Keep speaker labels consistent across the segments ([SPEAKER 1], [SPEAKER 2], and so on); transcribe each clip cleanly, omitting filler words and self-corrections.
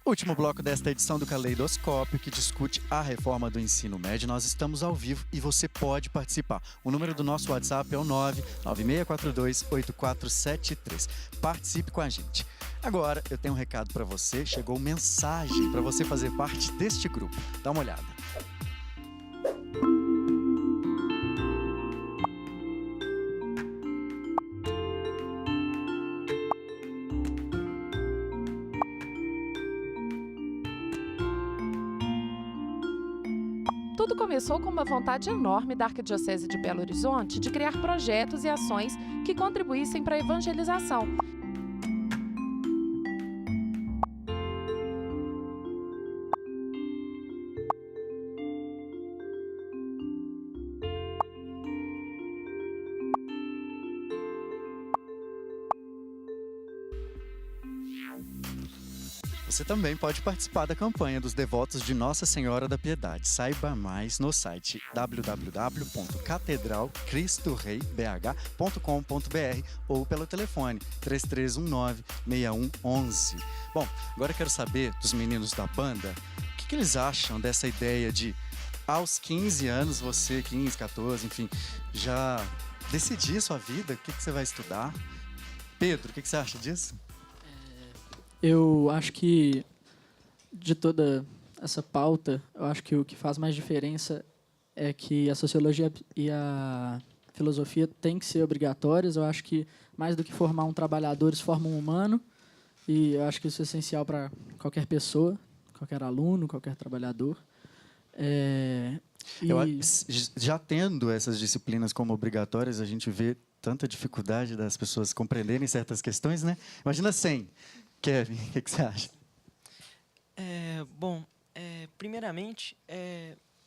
[SPEAKER 1] Último bloco desta edição do Caleidoscópio, que discute a reforma do ensino médio. Nós estamos ao vivo e você pode participar. O número do nosso WhatsApp é o 996428473. Participe com a gente. Agora, eu tenho um recado para você. Chegou mensagem para você fazer parte deste grupo. Dá uma olhada.
[SPEAKER 2] Tudo começou com uma vontade enorme da Arquidiocese de Belo Horizonte de criar projetos e ações que contribuíssem para a evangelização.
[SPEAKER 1] Você também pode participar da campanha dos devotos de Nossa Senhora da Piedade. Saiba mais no site www.catedralcristoreibh.com.br ou pelo telefone 3319-6111. Bom, agora eu quero saber dos meninos da banda, o que eles acham dessa ideia de, aos 15 anos, você, 15, 14, enfim, já decidir sua vida, o que você vai estudar. Pedro, o que você acha disso?
[SPEAKER 3] Eu acho que, de toda essa pauta, eu acho que o que faz mais diferença é que a sociologia e a filosofia têm que ser obrigatórias. Eu acho que, mais do que formar um trabalhador, eles formam um humano. E eu acho que isso é essencial para qualquer pessoa, qualquer aluno, qualquer trabalhador.
[SPEAKER 1] Já tendo essas disciplinas como obrigatórias, a gente vê tanta dificuldade das pessoas compreenderem certas questões, né? Imagina 100. Kevin, o que você acha?
[SPEAKER 4] Primeiramente,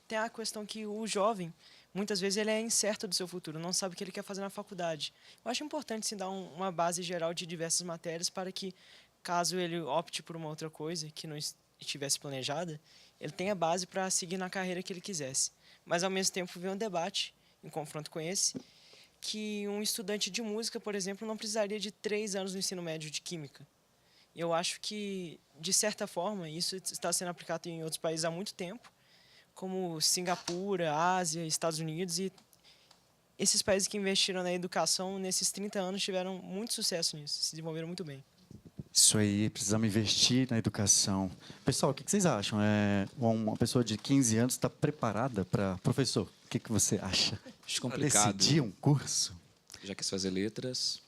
[SPEAKER 4] tem a questão que o jovem, muitas vezes, ele é incerto do seu futuro, não sabe o que ele quer fazer na faculdade. Eu acho importante se dar uma base geral de diversas matérias para que, caso ele opte por uma outra coisa que não estivesse planejada, ele tenha base para seguir na carreira que ele quisesse. Mas, ao mesmo tempo, ver um debate, em confronto com esse, que um estudante de música, por exemplo, não precisaria de 3 anos no ensino médio de química. Eu acho que, de certa forma, isso está sendo aplicado em outros países há muito tempo, como Singapura, Ásia, Estados Unidos, e esses países que investiram na educação nesses 30 anos tiveram muito sucesso nisso, se desenvolveram muito bem.
[SPEAKER 1] Isso aí, precisamos investir na educação. Pessoal, o que vocês acham? Uma pessoa de 15 anos está preparada para... Professor, o que você acha?
[SPEAKER 5] Acho complicado.
[SPEAKER 1] Decidir um curso?
[SPEAKER 5] Já quis fazer letras,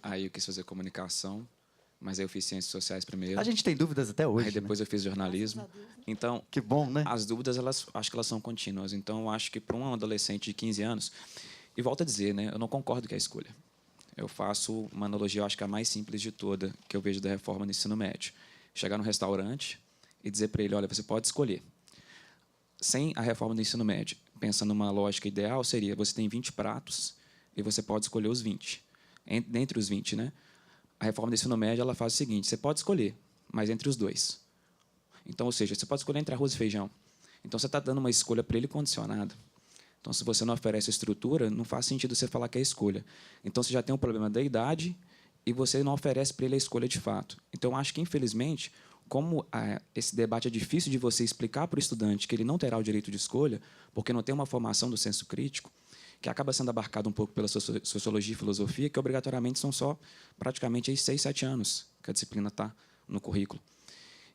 [SPEAKER 5] aí eu quis fazer comunicação, mas aí eu fiz ciências sociais primeiro.
[SPEAKER 1] A gente tem dúvidas até hoje.
[SPEAKER 5] Aí depois eu fiz jornalismo. Então,
[SPEAKER 1] que bom, né?
[SPEAKER 5] As dúvidas, acho que elas são contínuas. Então, eu acho que para um adolescente de 15 anos, e volto a dizer, né, eu não concordo com a escolha. Eu faço uma analogia, eu acho que a mais simples de toda, que eu vejo da reforma do ensino médio. Chegar num restaurante e dizer para ele, olha, você pode escolher. Sem a reforma do ensino médio, pensando numa lógica ideal, seria, você tem 20 pratos e você pode escolher os 20. Dentre os 20, né? A reforma do ensino médio, ela faz o seguinte, você pode escolher, mas entre os dois. Então, ou seja, você pode escolher entre arroz e feijão. Então, você está dando uma escolha para ele condicionada. Então, se você não oferece estrutura, não faz sentido você falar que é escolha. Então, você já tem um problema da idade e você não oferece para ele a escolha de fato. Então, eu acho que, infelizmente, como esse debate é difícil de você explicar para o estudante que ele não terá o direito de escolha, porque não tem uma formação do senso crítico, que acaba sendo abarcado um pouco pela sociologia e filosofia, que obrigatoriamente são só praticamente 6, 7 anos que a disciplina está no currículo.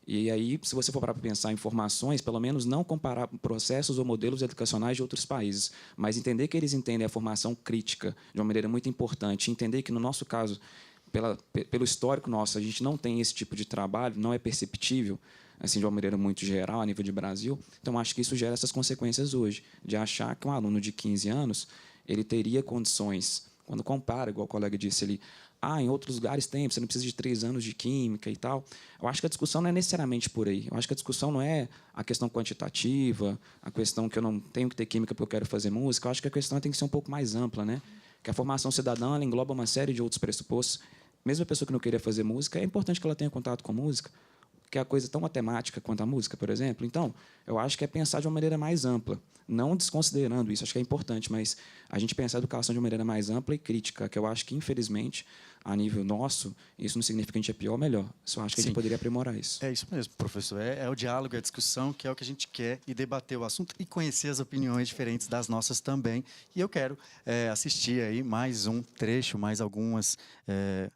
[SPEAKER 5] E aí, se você for parar para pensar em formações, pelo menos não comparar processos ou modelos educacionais de outros países, mas entender que eles entendem a formação crítica de uma maneira muito importante, entender que, no nosso caso, pelo histórico nosso, a gente não tem esse tipo de trabalho, não é perceptível, assim, de uma maneira muito geral, a nível de Brasil. Então, acho que isso gera essas consequências hoje, de achar que um aluno de 15 anos ele teria condições, quando compara, igual o colega disse ali, em outros lugares tem, você não precisa de 3 anos de química e tal. Eu acho que a discussão não é necessariamente por aí. Eu acho que a discussão não é a questão quantitativa, a questão que eu não tenho que ter química porque eu quero fazer música. Eu acho que a questão tem que ser um pouco mais ampla, né? Que a formação cidadã ela engloba uma série de outros pressupostos. Mesmo a pessoa que não queria fazer música, é importante que ela tenha contato com música. porque a coisa é tão matemática quanto a música, por exemplo. Então, eu acho que é pensar de uma maneira mais ampla, não desconsiderando isso, acho que é importante, mas a gente pensar a educação de uma maneira mais ampla e crítica, que eu acho que, infelizmente, a nível nosso, isso não significa que a gente é pior ou melhor. Só acho que a gente poderia aprimorar isso.
[SPEAKER 1] É isso mesmo, professor. É o diálogo, é a discussão, que é o que a gente quer, e debater o assunto e conhecer as opiniões diferentes das nossas também. E eu quero assistir aí mais um trecho, mais algumas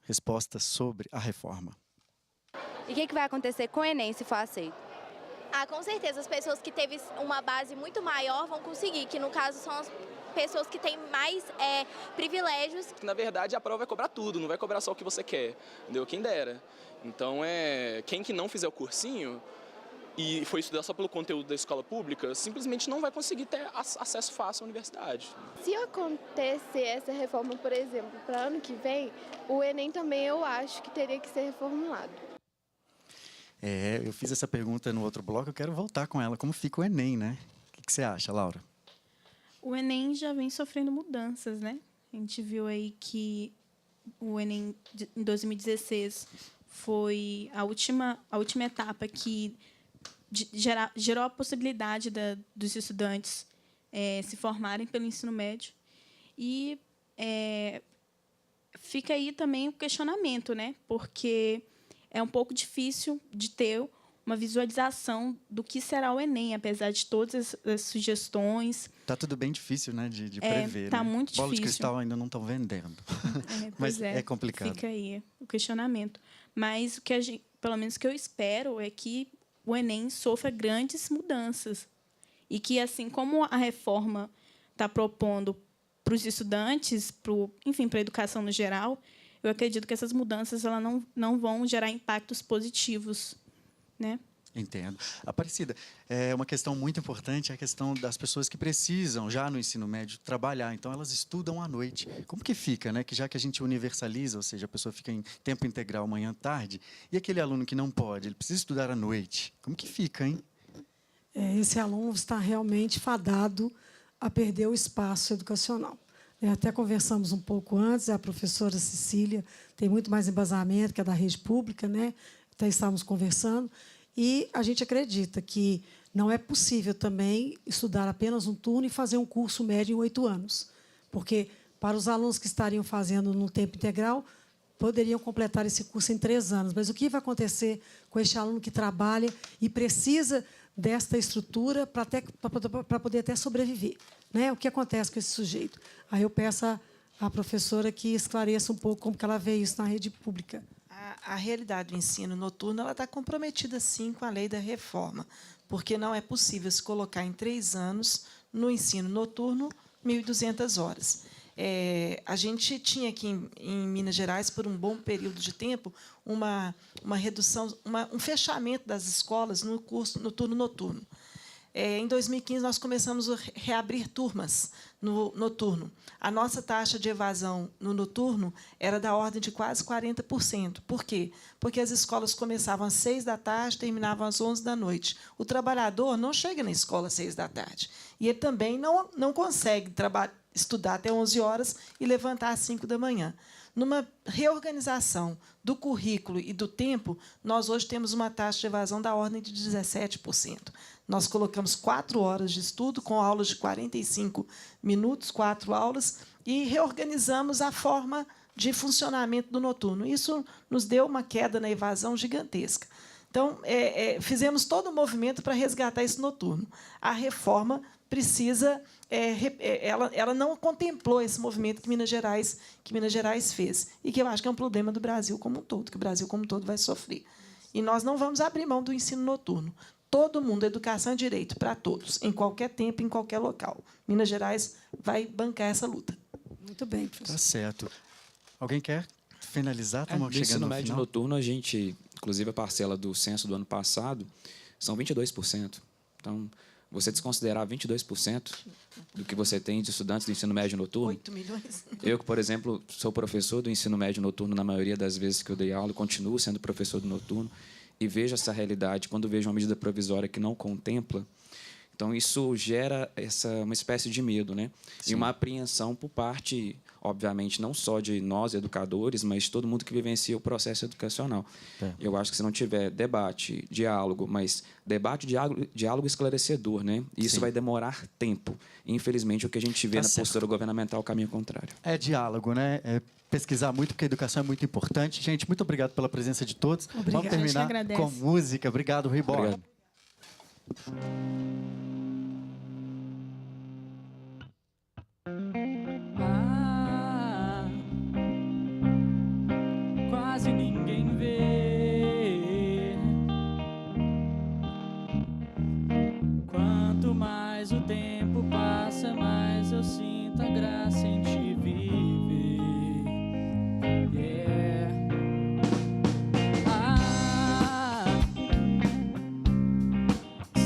[SPEAKER 1] respostas sobre a reforma.
[SPEAKER 6] E o que vai acontecer com o Enem se for aceito?
[SPEAKER 7] Com certeza, as pessoas que teve uma base muito maior vão conseguir, que no caso são as pessoas que têm mais privilégios.
[SPEAKER 8] Na verdade, a prova vai cobrar tudo, não vai cobrar só o que você quer, entendeu? Quem dera. Então, quem que não fizer o cursinho e for estudar só pelo conteúdo da escola pública, simplesmente não vai conseguir ter acesso fácil à universidade.
[SPEAKER 9] Se acontecer essa reforma, por exemplo, para ano que vem, o Enem também eu acho que teria que ser reformulado.
[SPEAKER 1] Eu fiz essa pergunta no outro bloco, eu quero voltar com ela. Como fica o Enem, né? O que você acha, Laura?
[SPEAKER 10] O Enem já vem sofrendo mudanças, né? A gente viu aí que o Enem em 2016 foi a última etapa que gerou a possibilidade dos estudantes se formarem pelo ensino médio. E fica aí também o questionamento, né? Porque é um pouco difícil de ter uma visualização do que será o Enem, apesar de todas as sugestões.
[SPEAKER 1] Tá tudo bem difícil, né, de prever.
[SPEAKER 10] Tá
[SPEAKER 1] né?
[SPEAKER 10] muito difícil.
[SPEAKER 1] Bola de cristal ainda não estão vendendo. Mas é complicado.
[SPEAKER 10] Fica aí o questionamento. Mas o que pelo menos o que eu espero é que o Enem sofra grandes mudanças e que, assim como a reforma está propondo para os estudantes, enfim, para a educação no geral, eu acredito que essas mudanças não vão gerar impactos positivos, né?
[SPEAKER 1] Entendo. Aparecida, uma questão muito importante é a questão das pessoas que precisam, já no ensino médio, trabalhar. Então, elas estudam à noite. Como que fica, né? Que já que a gente universaliza, ou seja, a pessoa fica em tempo integral manhã, tarde, e aquele aluno que não pode, ele precisa estudar à noite. Como que fica, hein?
[SPEAKER 11] Esse aluno está realmente fadado a perder o espaço educacional. Até conversamos um pouco antes, a professora Cecília tem muito mais embasamento, que é da rede pública, né? Até estávamos conversando, e a gente acredita que não é possível também estudar apenas um turno e fazer um curso médio em 8 anos, porque para os alunos que estariam fazendo no tempo integral, poderiam completar esse curso em 3 anos. Mas o que vai acontecer com este aluno que trabalha e precisa desta estrutura para poder até sobreviver? Né? O que acontece com esse sujeito? Aí eu peço à professora que esclareça um pouco como que ela vê isso na rede pública.
[SPEAKER 12] A realidade do ensino noturno está comprometida, sim, com a lei da reforma, porque não é possível se colocar em 3 anos, no ensino noturno, 1.200 horas. A gente tinha aqui em Minas Gerais, por um bom período de tempo, uma redução, um fechamento das escolas no curso no turno noturno. Em 2015, nós começamos a reabrir turmas no noturno. A nossa taxa de evasão no noturno era da ordem de quase 40%. Por quê? Porque as escolas começavam às 6 da tarde, terminavam às 11 da noite. O trabalhador não chega na escola às 6 da tarde. E ele também não consegue estudar até 11 horas e levantar às 5 da manhã. Numa reorganização do currículo e do tempo, nós hoje temos uma taxa de evasão da ordem de 17%. Nós colocamos 4 horas de estudo, com aulas de 45 minutos, 4 aulas, e reorganizamos a forma de funcionamento do noturno. Isso nos deu uma queda na evasão gigantesca. Então, fizemos todo o movimento para resgatar esse noturno. A reforma precisa... ela não contemplou esse movimento que Minas Gerais fez, e que eu acho que é um problema do Brasil como um todo, que o Brasil como um todo vai sofrer. E nós não vamos abrir mão do ensino noturno. Todo mundo, educação e direito para todos, em qualquer tempo, em qualquer local. Minas Gerais vai bancar essa luta.
[SPEAKER 11] Muito bem, professor.
[SPEAKER 1] Tá certo. Alguém quer finalizar?
[SPEAKER 5] No ensino médio noturno, a gente, inclusive a parcela do censo do ano passado, são 22%. Então, você desconsiderar 22% do que você tem de estudantes do ensino médio noturno...
[SPEAKER 12] 8 milhões.
[SPEAKER 5] Eu, que, por exemplo, sou professor do ensino médio noturno na maioria das vezes que eu dei aula, continuo sendo professor do noturno, e vejo essa realidade, quando vejo uma medida provisória que não contempla, então isso gera uma espécie de medo, né? E uma apreensão por parte... obviamente, não só de nós, educadores, mas de todo mundo que vivencia o processo educacional. Eu acho que se não tiver debate, diálogo, mas debate, diálogo esclarecedor, né? Isso vai demorar tempo. Infelizmente, o que a gente vê na postura governamental é o caminho contrário.
[SPEAKER 1] É diálogo, né? É pesquisar muito, porque a educação é muito importante. Gente, muito obrigado pela presença de todos. Vamos terminar com música. Obrigado, Rui Borba.
[SPEAKER 5] Obrigado.
[SPEAKER 3] Quase ninguém vê. Quanto mais o tempo passa, mais eu sinto a graça em te viver.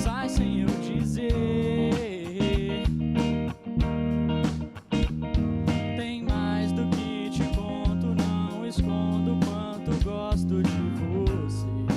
[SPEAKER 3] Sai sem eu dizer. Tem mais do que te conto, não escondo quanto gosto de você.